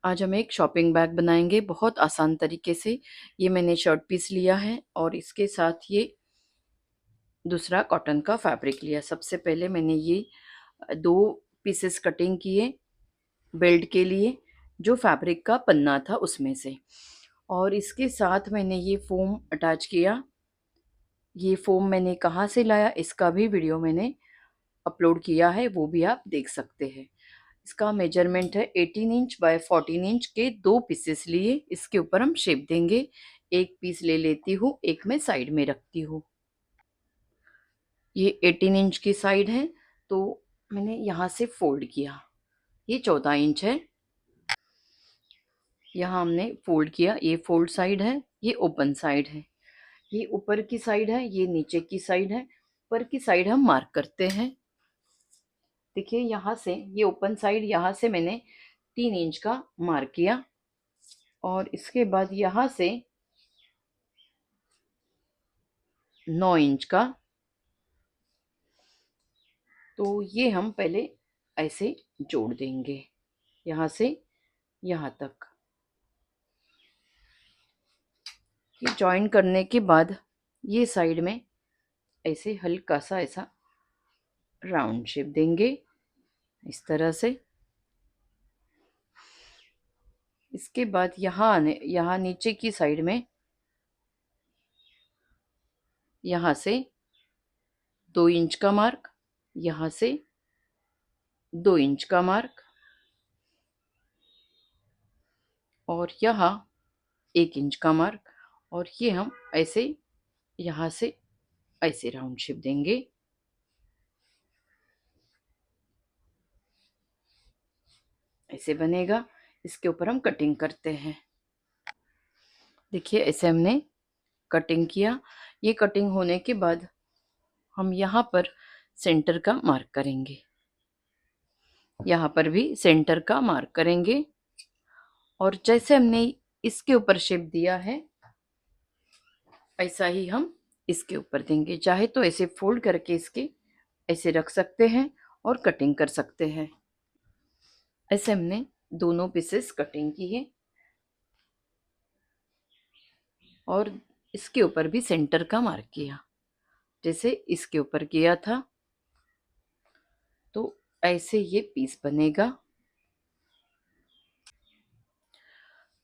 आज हम एक शॉपिंग बैग बनाएंगे बहुत आसान तरीके से। ये मैंने शर्ट पीस लिया है और इसके साथ ये दूसरा कॉटन का फैब्रिक लिया। सबसे पहले मैंने ये दो पीसेस कटिंग किए बेल्ट के लिए, जो फैब्रिक का पन्ना था उसमें से। और इसके साथ मैंने ये फोम अटैच किया। ये फोम मैंने कहाँ से लाया इसका भी वीडियो मैंने अपलोड किया है, वो भी आप देख सकते हैं। इसका मेजरमेंट है 18 इंच बाय 14 इंच के दो पीसेस लिए। इसके ऊपर हम शेप देंगे। एक पीस ले लेती हूँ, एक मैं साइड में रखती हूँ। ये 18 इंच की साइड है तो मैंने यहाँ से फोल्ड किया। ये 14 इंच है, यहाँ हमने फोल्ड किया। ये फोल्ड साइड है, ये ओपन साइड है। ये ऊपर की साइड है, ये नीचे की साइड है। ऊपर की साइड हम मार्क करते हैं। देखिए यहाँ से ये ओपन साइड, यहाँ से मैंने 3 इंच का मार्क किया और इसके बाद यहाँ से 9 इंच का। तो ये हम पहले ऐसे जोड़ देंगे यहाँ से यहाँ तक। ये जॉइन करने के बाद ये साइड में ऐसे हल्का सा ऐसा राउंड शेप देंगे इस तरह से। इसके बाद यहाँ नीचे की साइड में यहाँ से 2 इंच का मार्क, यहाँ से 2 इंच का मार्क और यहाँ 1 इंच का मार्क। और ये हम ऐसे यहाँ से ऐसे राउंड शेप देंगे। ऐसे बनेगा। इसके ऊपर हम कटिंग करते हैं। देखिए ऐसे हमने कटिंग किया। ये कटिंग होने के बाद हम यहाँ पर सेंटर का मार्क करेंगे, यहाँ पर भी सेंटर का मार्क करेंगे। और जैसे हमने इसके ऊपर शेप दिया है ऐसा ही हम इसके ऊपर देंगे। चाहे तो ऐसे फोल्ड करके इसके ऐसे रख सकते हैं और कटिंग कर सकते हैं। ऐसे हमने दोनों पीसेस कटिंग की है और इसके ऊपर भी सेंटर का मार्क किया जैसे इसके ऊपर किया था। तो ऐसे ये पीस बनेगा।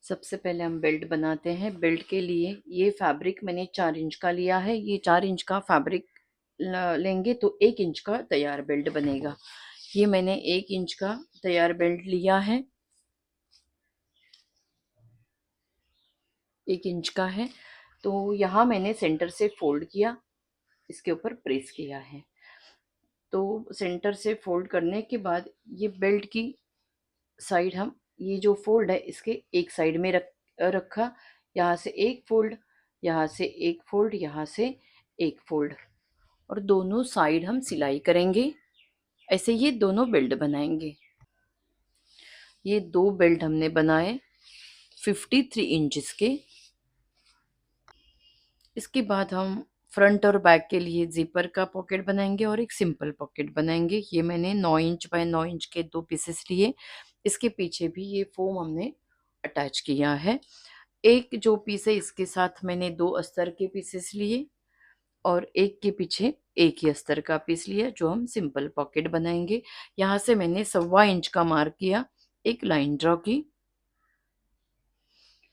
सबसे पहले हम बेल्ट बनाते हैं। बेल्ट के लिए ये फैब्रिक मैंने 4 इंच का लिया है। ये 4 इंच का फैब्रिक लेंगे तो 1 इंच का तैयार बेल्ट बनेगा। ये मैंने 1 इंच का तैयार बेल्ट लिया है, 1 इंच का है। तो यहाँ मैंने सेंटर से फोल्ड किया, इसके ऊपर प्रेस किया है। तो सेंटर से फोल्ड करने के बाद ये बेल्ट की साइड हम ये जो फोल्ड है इसके एक साइड में रखा। यहाँ से एक फोल्ड, यहाँ से एक फोल्ड, यहाँ से एक फोल्ड और दोनों साइड हम सिलाई करेंगे। ऐसे ये दोनों बेल्ट बनाएंगे। ये दो बेल्ट हमने बनाए 53 इंचेस के। इसके बाद हम फ्रंट और बैक के लिए जिपर का पॉकेट बनाएंगे और एक सिंपल पॉकेट बनाएंगे। ये मैंने 9 इंच बाय 9 इंच के दो पीसेस लिए। इसके पीछे भी ये फोम हमने अटैच किया है। एक जो पीस है इसके साथ मैंने 2 अस्तर के पीसेस लिए और एक के पीछे एक ही अस्तर का पीस लिया, जो हम सिंपल पॉकेट बनाएंगे। यहाँ से मैंने 1.25 इंच का मार्क किया, एक लाइन ड्रॉ की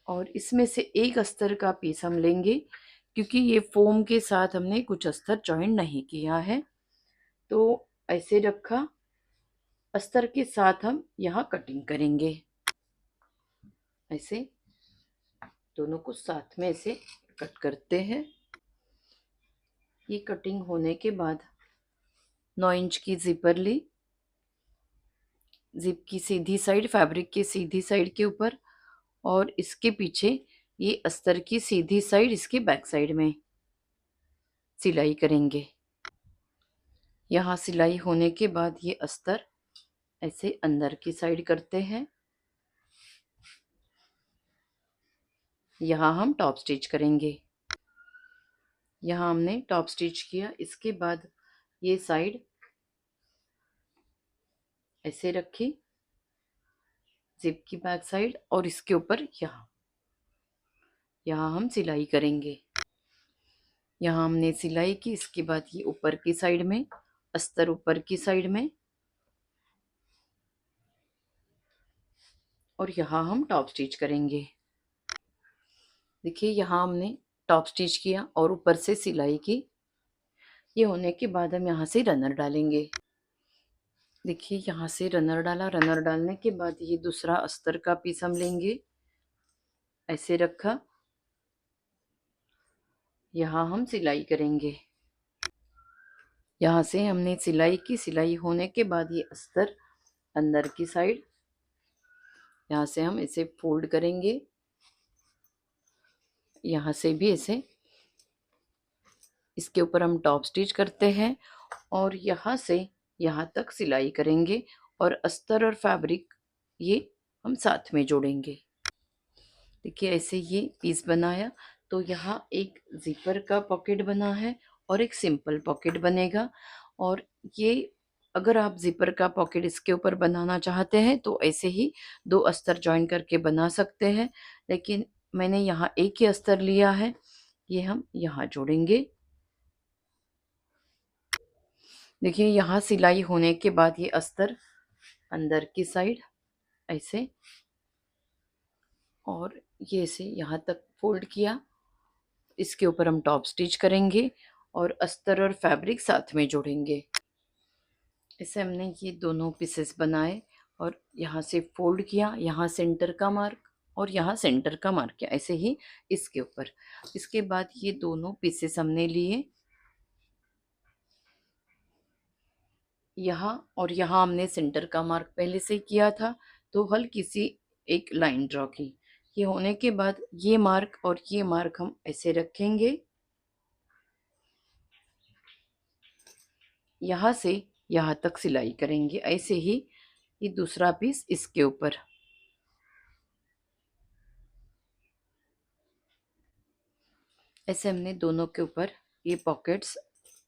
और इसमें से एक अस्तर का पीस हम लेंगे क्योंकि ये फोम के साथ हमने कुछ अस्तर जॉइन नहीं किया है। तो ऐसे रखा, अस्तर के साथ हम यहाँ कटिंग करेंगे। ऐसे दोनों को साथ में ऐसे कट करते हैं। ये कटिंग होने के बाद 9 इंच की जिपर ली। जिप की सीधी साइड फैब्रिक की सीधी साइड के ऊपर और इसके पीछे ये अस्तर की सीधी साइड इसके बैक साइड में सिलाई करेंगे। यहाँ सिलाई होने के बाद ये अस्तर ऐसे अंदर की साइड करते हैं। यहाँ हम टॉप स्टिच करेंगे। यहाँ हमने टॉप स्टिच किया। इसके बाद ये साइड ऐसे रखी, जिप की बैक साइड और इसके ऊपर यहाँ हम सिलाई करेंगे। यहाँ हमने सिलाई की, इसके बाद ये ऊपर की साइड में, अस्तर ऊपर की साइड में, और यहाँ हम टॉप स्टिच करेंगे। देखिए यहाँ हमने टॉप स्टिच किया और ऊपर से सिलाई की। ये होने के बाद हम यहाँ से रनर डालेंगे। देखिए यहाँ से रनर डाला। रनर डालने के बाद ये दूसरा अस्तर का पीस हम लेंगे, ऐसे रखा, यहाँ हम सिलाई करेंगे। यहाँ से हमने सिलाई की। सिलाई होने के बाद ये अस्तर अंदर की साइड, यहाँ से हम इसे फोल्ड करेंगे, यहाँ से भी ऐसे, इसके ऊपर हम टॉप स्टिच करते हैं और यहाँ से यहाँ तक सिलाई करेंगे और अस्तर और फैब्रिक ये हम साथ में जोड़ेंगे। देखिए ऐसे ये पीस बनाया तो यहाँ एक जिपर का पॉकेट बना है और एक सिंपल पॉकेट बनेगा। और ये अगर आप जिपर का पॉकेट इसके ऊपर बनाना चाहते हैं तो ऐसे ही दो अस्तर ज्वाइन करके बना सकते हैं, लेकिन मैंने यहाँ एक ही अस्तर लिया है, ये हम यहाँ जोड़ेंगे। देखिए यहाँ सिलाई होने के बाद ये अस्तर अंदर की साइड ऐसे, और ये ऐसे यहाँ तक फोल्ड किया, इसके ऊपर हम टॉप स्टिच करेंगे और अस्तर और फैब्रिक साथ में जोड़ेंगे। ऐसे हमने ये दोनों पीसेस बनाए और यहाँ से फोल्ड किया, यहाँ सेंटर का मार्क और यहाँ सेंटर का मार्क किया, ऐसे ही इसके ऊपर। इसके बाद ये दोनों पीसेस हमने लिए, यहाँ और यहाँ हमने सेंटर का मार्क पहले से किया था, तो हल्की सी एक लाइन ड्रॉ की। ये होने के बाद ये मार्क और ये मार्क हम ऐसे रखेंगे, यहाँ से यहाँ तक सिलाई करेंगे, ऐसे ही ये दूसरा पीस इसके ऊपर। ऐसे हमने दोनों के ऊपर ये पॉकेट्स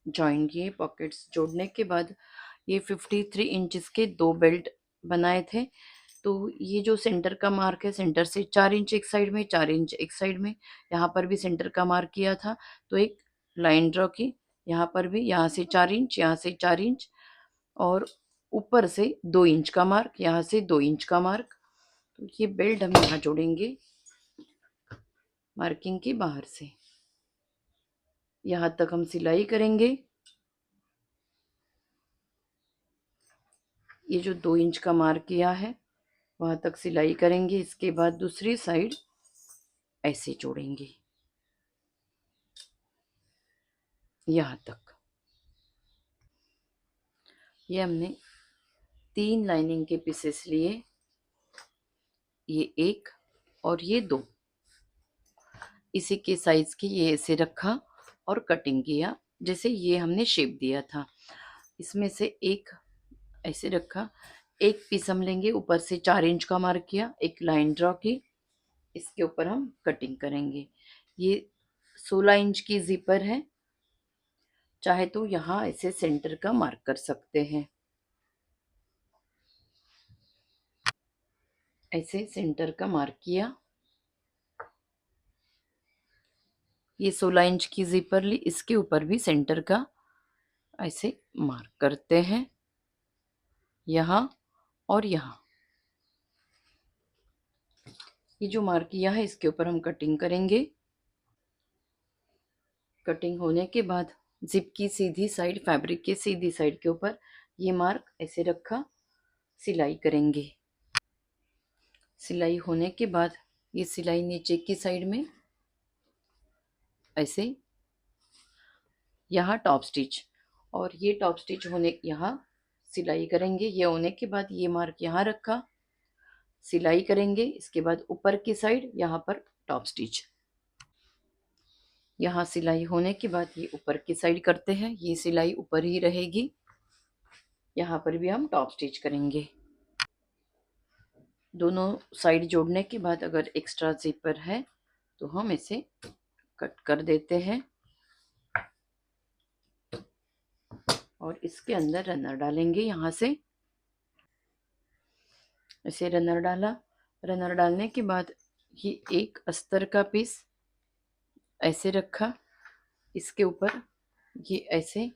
ज्वाइन किए। पॉकेट्स जोड़ने के बाद ये 53 इंचेस के दो बेल्ट बनाए थे। तो ये जो सेंटर का मार्क है, सेंटर से 4 इंच एक साइड में, 4 इंच एक साइड में, यहाँ पर भी सेंटर का मार्क किया था तो एक लाइन ड्रॉ की, यहाँ पर भी, यहाँ से 4 इंच, यहाँ से 4 इंच, और ऊपर से 2 इंच का मार्क, यहाँ से 2 इंच का मार्क। तो ये बेल्ट हम यहाँ जोड़ेंगे मार्किंग के बाहर से, यहाँ तक हम सिलाई करेंगे। ये जो 2 इंच का मार्क किया है वहां तक सिलाई करेंगे। इसके बाद दूसरी साइड ऐसे जोड़ेंगे यहाँ तक। ये हमने 3 लाइनिंग के पीसेस लिए, ये एक और ये दो, इसी के साइज की ये ऐसे रखा और कटिंग किया, जैसे ये हमने शेप दिया था। इसमें से एक ऐसे रखा, एक पीस हम लेंगे, ऊपर से 4 इंच का मार्क किया, एक लाइन ड्रॉ की, इसके ऊपर हम कटिंग करेंगे। ये 16 इंच की जिपर है, चाहे तो यहाँ ऐसे सेंटर का मार्क कर सकते हैं, ऐसे सेंटर का मार्क किया। ये 16 इंच की जिपर ली, इसके ऊपर भी सेंटर का ऐसे मार्क करते हैं, यहाँ और यहाँ। ये जो मार्क किया है इसके ऊपर हम कटिंग करेंगे। कटिंग होने के बाद जिप की सीधी साइड, फैब्रिक के सीधी साइड के ऊपर ये मार्क ऐसे रखा, सिलाई करेंगे। सिलाई होने के बाद ये सिलाई नीचे की साइड में ऐसे, यहाँ टॉप स्टिच, और ये टॉप स्टिच होने यहाँ सिलाई करेंगे। ये होने के बाद ये मार्क यहाँ रखा, सिलाई करेंगे। इसके बाद ऊपर की साइड यहाँ पर टॉप स्टिच, यहाँ सिलाई होने के बाद ये ऊपर की साइड करते हैं, ये सिलाई ऊपर ही रहेगी, यहाँ पर भी हम टॉप स्टिच करेंगे। दोनों साइड जोड़ने के बाद अगर एक्स्ट्रा जिपर है तो हम इसे कट कर देते हैं और इसके अंदर रनर डालेंगे। यहाँ से ऐसे रनर डाला रनर डालने के बाद ये एक अस्तर का पीस ऐसे रखा, इसके ऊपर ये ऐसे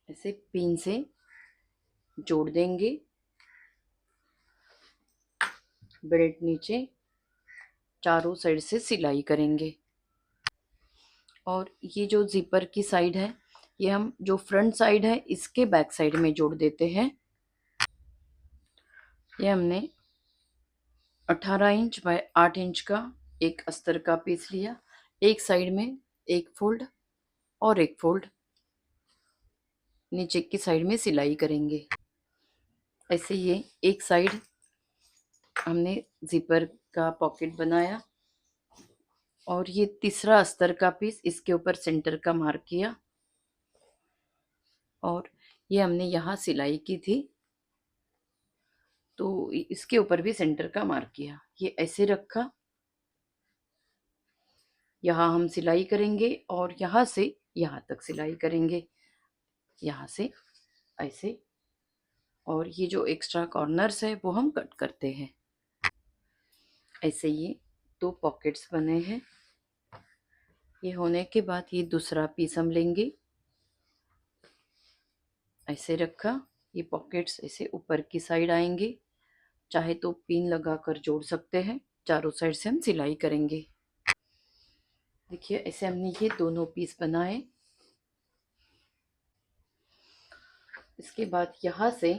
ऐसे पिन से जोड़ देंगे। बेल्ट नीचे चारों साइड से सिलाई करेंगे। और ये जो जिपर की साइड है, ये हम जो फ्रंट साइड है इसके बैक साइड में जोड़ देते हैं। ये हमने 18 इंच बाय 8 इंच का एक अस्तर का पीस लिया। एक साइड में एक फोल्ड और एक फोल्ड नीचे की साइड में सिलाई करेंगे। ऐसे ये एक साइड हमने जिपर का पॉकेट बनाया और ये तीसरा अस्तर का पीस इसके ऊपर सेंटर का मार्क किया और ये हमने यहाँ सिलाई की थी तो इसके ऊपर भी सेंटर का मार्क किया। ये ऐसे रखा, यहाँ हम सिलाई करेंगे और यहाँ से यहाँ तक सिलाई करेंगे, यहाँ से ऐसे। और ये जो एक्स्ट्रा कॉर्नर्स है वो हम कट करते हैं। ऐसे ये दो पॉकेट्स बने हैं। ये होने के बाद ये दूसरा पीस हम लेंगे, ऐसे रखा। ये पॉकेट्स ऐसे ऊपर की साइड आएंगे, चाहे तो पिन लगाकर जोड़ सकते हैं। चारों साइड से हम सिलाई करेंगे। देखिए ऐसे हमने ये दोनों पीस बनाए। इसके बाद यहाँ से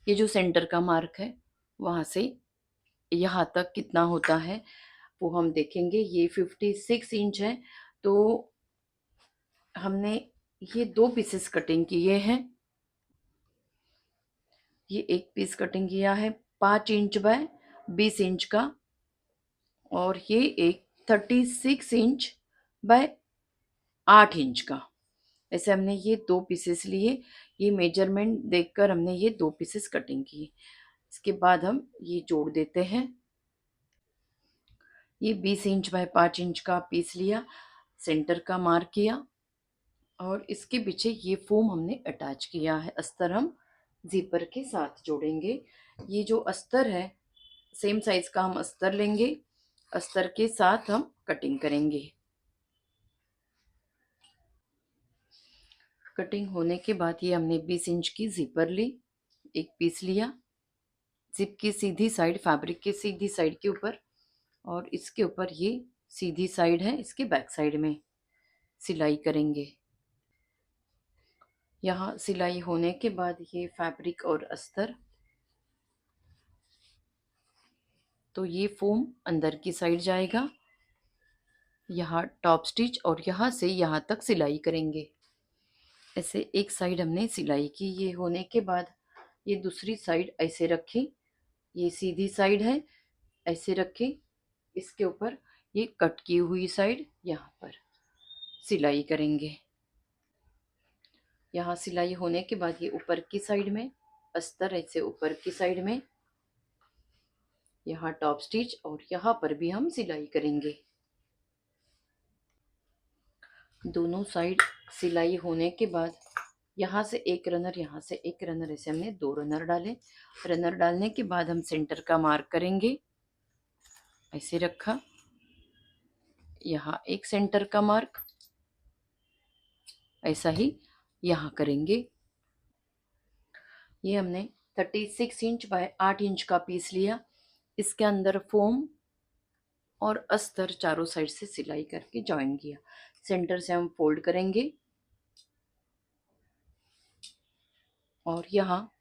ये जो सेंटर का मार्क है वहाँ से यहाँ तक कितना होता है वो हम देखेंगे। ये 56 इंच है तो हमने ये दो पीसेस कटिंग किए हैं। ये एक पीस कटिंग किया है 5 इंच बाय 20 इंच का और ये एक 36 इंच बाय 8 इंच का। ऐसे हमने ये दो पीसेस लिए। ये मेजरमेंट देखकर हमने ये दो पीसेस कटिंग किए। इसके बाद हम ये जोड़ देते हैं। ये 20 इंच बाय 5 इंच का पीस लिया, सेंटर का मार्क किया और इसके पीछे ये फोम हमने अटैच किया है। अस्तर हम जीपर के साथ जोड़ेंगे। ये जो अस्तर है सेम साइज का हम अस्तर लेंगे, अस्तर के साथ हम कटिंग करेंगे। कटिंग होने के बाद ये हमने 20 इंच की जिपर ली, एक पीस लिया। जिप की सीधी साइड फैब्रिक के सीधी साइड के ऊपर और इसके ऊपर ये सीधी साइड है, इसके बैक साइड में सिलाई करेंगे। यहाँ सिलाई होने के बाद ये फैब्रिक और अस्तर, तो ये फोम अंदर की साइड जाएगा। यहाँ टॉप स्टिच और यहाँ से यहाँ तक सिलाई करेंगे। ऐसे एक साइड हमने सिलाई की। ये होने के बाद ये दूसरी साइड ऐसे रखी, ये सीधी साइड है, ऐसे रखी। इसके ऊपर ये कट की हुई साइड यहाँ पर सिलाई करेंगे। यहाँ सिलाई होने के बाद ये ऊपर की साइड में अस्तर ऐसे ऊपर की साइड में, यहाँ टॉप स्टिच और यहाँ पर भी हम सिलाई करेंगे। दोनों साइड सिलाई होने के बाद यहाँ से एक रनर, यहाँ से एक रनर, ऐसे हमने दो रनर डाले। रनर डालने के बाद हम सेंटर का मार्क करेंगे, ऐसे रखा। यहाँ एक सेंटर का मार्क, ऐसा ही यहाँ करेंगे। ये हमने 36 इंच बाय 8 इंच का पीस लिया। इसके अंदर फोम और अस्तर चारों साइड से सिलाई करके ज्वाइन किया। सेंटर से हम फोल्ड करेंगे और यहाँ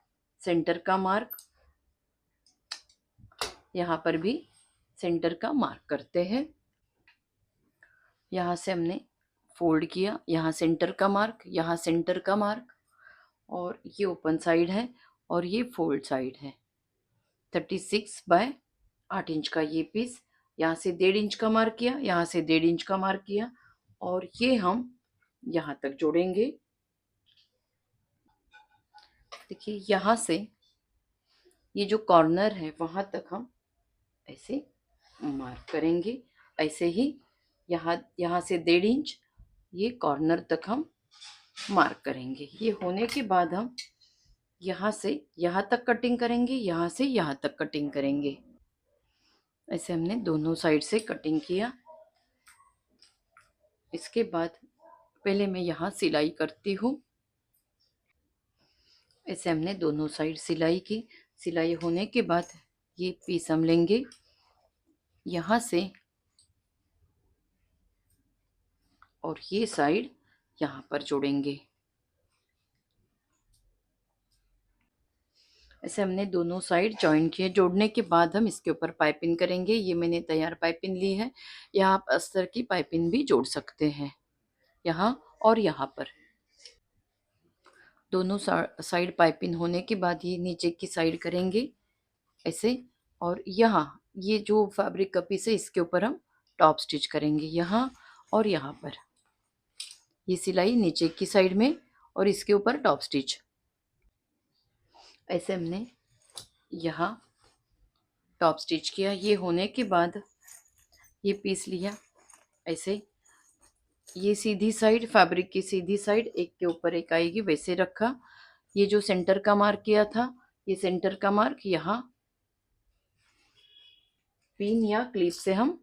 सेंटर का मार्क, यहाँ पर भी सेंटर का मार्क करते हैं। यहाँ से हमने फोल्ड किया, यहाँ सेंटर का मार्क, यहाँ सेंटर का मार्क और ये ओपन साइड है और ये फोल्ड साइड है। 36 बाय 8 इंच का ये पीस, यहाँ से 1.5 इंच का मार्क किया, यहाँ से 1.5 इंच का मार्क किया और ये हम यहाँ तक जोड़ेंगे। देखिए यहाँ से ये जो कॉर्नर है वहाँ तक हम ऐसे मार्क करेंगे। ऐसे ही यहाँ से 1.5 इंच ये कॉर्नर तक हम मार्क करेंगे। ये होने के बाद हम यहाँ से यहाँ तक कटिंग करेंगे, यहाँ से यहाँ तक कटिंग करेंगे। ऐसे हमने दोनों साइड से कटिंग किया। इसके बाद पहले मैं यहाँ सिलाई करती हूँ। ऐसे हमने दोनों साइड सिलाई की। सिलाई होने के बाद ये पीस हम लेंगे, यहाँ से और ये साइड यहाँ पर जोड़ेंगे। ऐसे हमने दोनों साइड जॉइन किए। जोड़ने के बाद हम इसके ऊपर पाइपिंग करेंगे। ये मैंने तैयार पाइपिंग ली है, यहाँ आप अस्तर की पाइपिंग भी जोड़ सकते हैं, यहाँ और यहाँ पर। दोनों साइड पाइपिंग होने के बाद ये नीचे की साइड करेंगे ऐसे, और यहाँ ये जो फैब्रिक का पीस है इसके ऊपर हम टॉप स्टिच करेंगे, यहाँ और यहाँ पर। ये सिलाई नीचे की साइड में और इसके ऊपर टॉप स्टिच। ऐसे हमने यहाँ टॉप स्टिच किया। ये होने के बाद ये पीस लिया ऐसे, ये सीधी साइड, फैब्रिक की सीधी साइड एक के ऊपर एक आएगी, वैसे रखा। ये जो सेंटर का मार्क किया था, ये सेंटर का मार्क यहाँ पिन या क्लिप से हम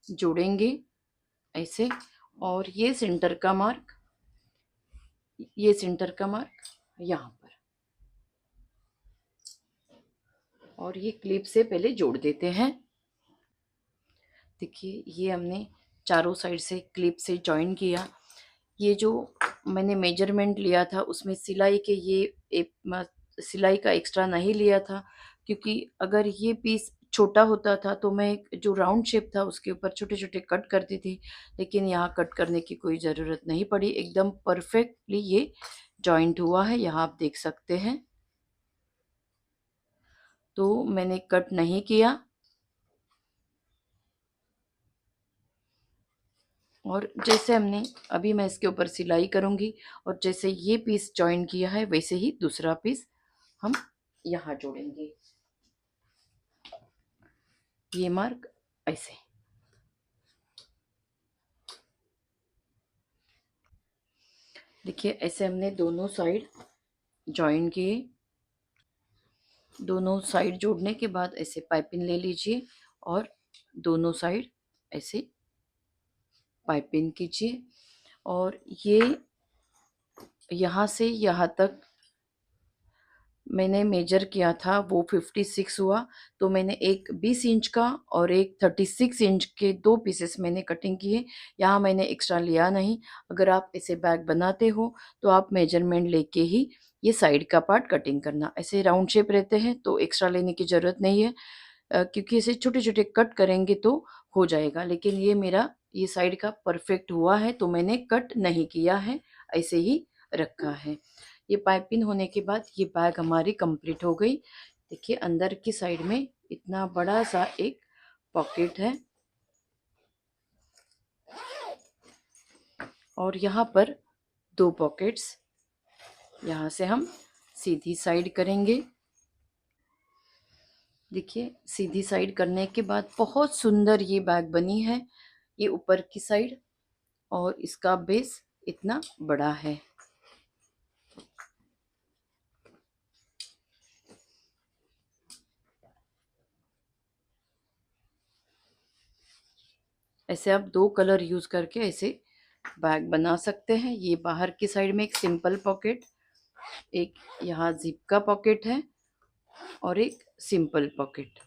जोड़ेंगे ऐसे, और ये सेंटर का मार्क, ये सेंटर का मार्क यहाँ पर, और ये क्लिप से पहले जोड़ देते हैं। देखिए ये हमने चारों साइड से क्लिप से जॉइन किया। ये जो मैंने मेजरमेंट लिया था उसमें सिलाई के ये सिलाई का एक्स्ट्रा नहीं लिया था, क्योंकि अगर ये पीस छोटा होता था तो मैं जो राउंड शेप था उसके ऊपर छोटे छोटे कट करती थी, लेकिन यहाँ कट करने की कोई ज़रूरत नहीं पड़ी। एकदम परफेक्टली ये जॉइंट हुआ है, यहाँ आप देख सकते हैं। तो मैंने कट नहीं किया, और जैसे हमने अभी मैं इसके ऊपर सिलाई करूँगी, और जैसे ये पीस जॉइन किया है वैसे ही दूसरा पीस हम यहाँ जोड़ेंगे। ये मार्क ऐसे। देखिए ऐसे हमने दोनों साइड जॉइन किए। दोनों साइड जोड़ने के बाद ऐसे पाइपिंग ले लीजिए और दोनों साइड ऐसे पाइपिंग कीजिए, और ये यहाँ से यहाँ तक मैंने मेजर किया था वो 56 हुआ, तो मैंने एक 20 इंच का और एक 36 इंच के दो पीसेस मैंने कटिंग किए। यहाँ मैंने एक्स्ट्रा लिया नहीं। अगर आप ऐसे बैग बनाते हो तो आप मेजरमेंट लेके ही ये साइड का पार्ट कटिंग करना। ऐसे राउंड शेप रहते हैं तो एक्स्ट्रा लेने की ज़रूरत नहीं है, क्योंकि इसे छोटे छोटे कट करेंगे तो हो जाएगा। लेकिन ये मेरा ये साइड का परफेक्ट हुआ है तो मैंने कट नहीं किया है, ऐसे ही रखा है। ये पाइपिंग होने के बाद ये बैग हमारी कंप्लीट हो गई। देखिए अंदर की साइड में इतना बड़ा सा एक पॉकेट है, और यहाँ पर दो पॉकेट्स। यहाँ से हम सीधी साइड करेंगे। देखिए सीधी साइड करने के बाद बहुत सुंदर ये बैग बनी है। ये ऊपर की साइड, और इसका बेस इतना बड़ा है। ऐसे आप दो कलर यूज करके ऐसे बैग बना सकते हैं। ये बाहर की साइड में एक सिंपल पॉकेट, एक यहाँ जिप का पॉकेट है, और एक सिंपल पॉकेट।